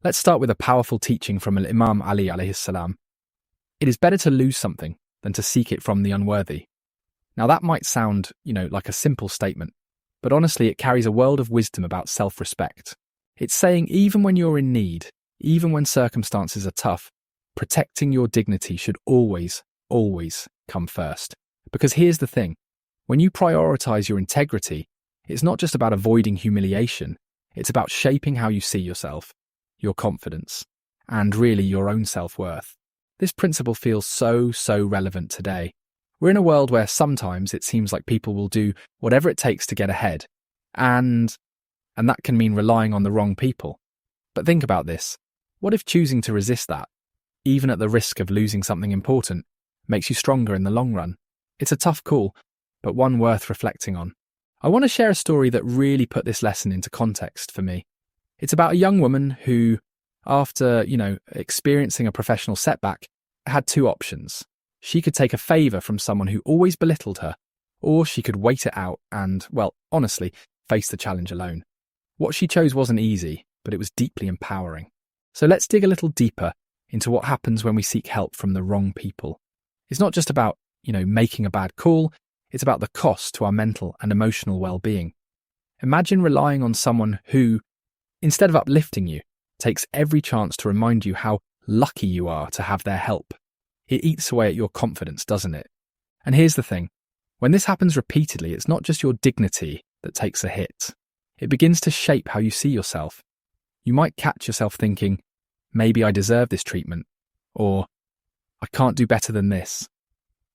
Let's start with a powerful teaching from الإمام عليه, السلام. It is better to lose something than to seek it from the unworthy. Now that might sound, like a simple statement, but honestly it carries a world of wisdom about self-respect. It's saying even when you're in need, even when circumstances are tough, protecting your dignity should always, always come first. Because here's the thing, when you prioritize your integrity, it's not just about avoiding humiliation, it's about shaping how you see yourself, your confidence, and really your own self-worth. This principle feels so relevant today. We're in a world where sometimes it seems like people will do whatever it takes to get ahead, and that can mean relying on the wrong people. But think about this. What if choosing to resist that, even at the risk of losing something important, makes you stronger in the long run? It's a tough call, but one worth reflecting on. I want to share a story that really put this lesson into context for me. It's about a young woman who, after, experiencing a professional setback, had two options. She could take a favour from someone who always belittled her, or she could wait it out and, honestly, face the challenge alone. What she chose wasn't easy, but it was deeply empowering. So let's dig a little deeper into what happens when we seek help from the wrong people. It's not just about, making a bad call, it's about the cost to our mental and emotional well-being. Imagine relying on someone who, instead of uplifting you, takes every chance to remind you how lucky you are to have their help. It eats away at your confidence, doesn't it? And here's the thing. When this happens repeatedly, it's not just your dignity that takes a hit. It begins to shape how you see yourself. You might catch yourself thinking, maybe I deserve this treatment, or I can't do better than this.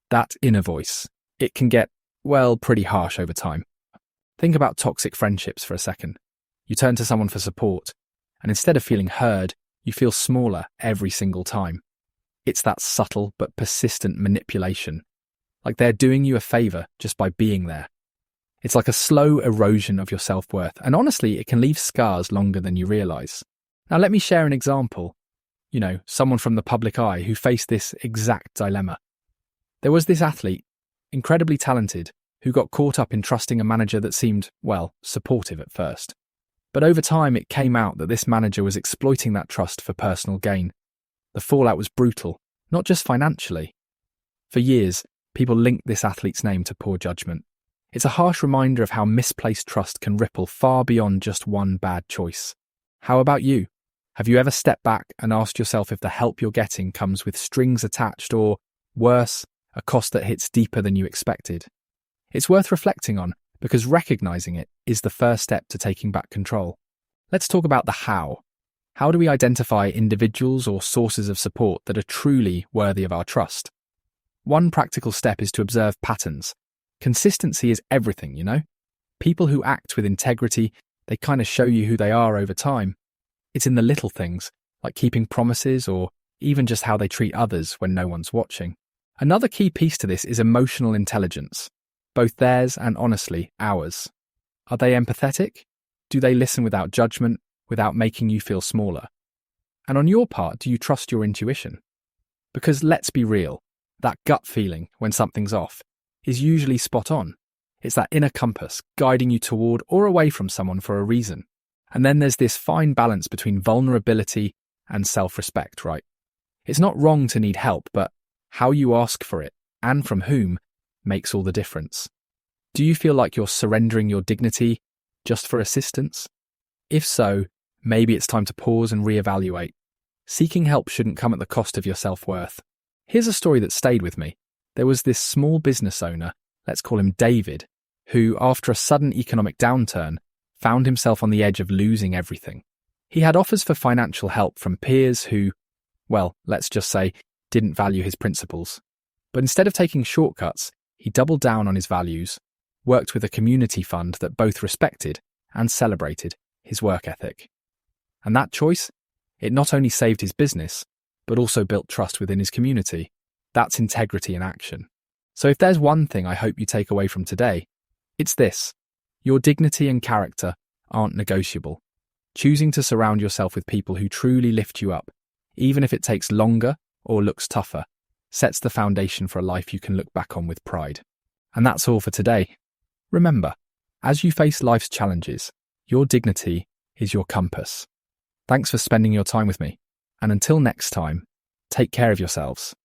That inner voice, it can get, pretty harsh over time. Think about toxic friendships for a second. You turn to someone for support, and instead of feeling heard, you feel smaller every single time. It's that subtle but persistent manipulation, like they're doing you a favour just by being there. It's like a slow erosion of your self-worth, and honestly, it can leave scars longer than you realise. Now let me share an example. Someone from the public eye who faced this exact dilemma. There was this athlete, incredibly talented, who got caught up in trusting a manager that seemed, supportive at first. But over time, it came out that this manager was exploiting that trust for personal gain. The fallout was brutal, not just financially. For years, people linked this athlete's name to poor judgment. It's a harsh reminder of how misplaced trust can ripple far beyond just one bad choice. How about you? Have you ever stepped back and asked yourself if the help you're getting comes with strings attached or, worse, a cost that hits deeper than you expected? It's worth reflecting on, because recognizing it is the first step to taking back control. Let's talk about the how. How do we identify individuals or sources of support that are truly worthy of our trust? One practical step is to observe patterns. Consistency is everything, People who act with integrity, they kind of show you who they are over time. It's in the little things, like keeping promises or even just how they treat others when no one's watching. Another key piece to this is emotional intelligence, both theirs and, honestly, ours. Are they empathetic? Do they listen without judgment, without making you feel smaller? And on your part, do you trust your intuition? Because let's be real, that gut feeling when something's off is usually spot on. It's that inner compass guiding you toward or away from someone for a reason. And then there's this fine balance between vulnerability and self-respect, right? It's not wrong to need help, but how you ask for it, and from whom, makes all the difference. Do you feel like you're surrendering your dignity just for assistance? If so, maybe it's time to pause and reevaluate. Seeking help shouldn't come at the cost of your self-worth. Here's a story that stayed with me. There was this small business owner, let's call him David, who, after a sudden economic downturn, found himself on the edge of losing everything. He had offers for financial help from peers who, let's just say, didn't value his principles. But instead of taking shortcuts, he doubled down on his values, worked with a community fund that both respected and celebrated his work ethic. And that choice, it not only saved his business, but also built trust within his community. That's integrity in action. So if there's one thing I hope you take away from today, it's this. Your dignity and character aren't negotiable. Choosing to surround yourself with people who truly lift you up, even if it takes longer or looks tougher, sets the foundation for a life you can look back on with pride. And that's all for today. Remember, as you face life's challenges, your dignity is your compass. Thanks for spending your time with me. And until next time, take care of yourselves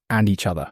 and each other.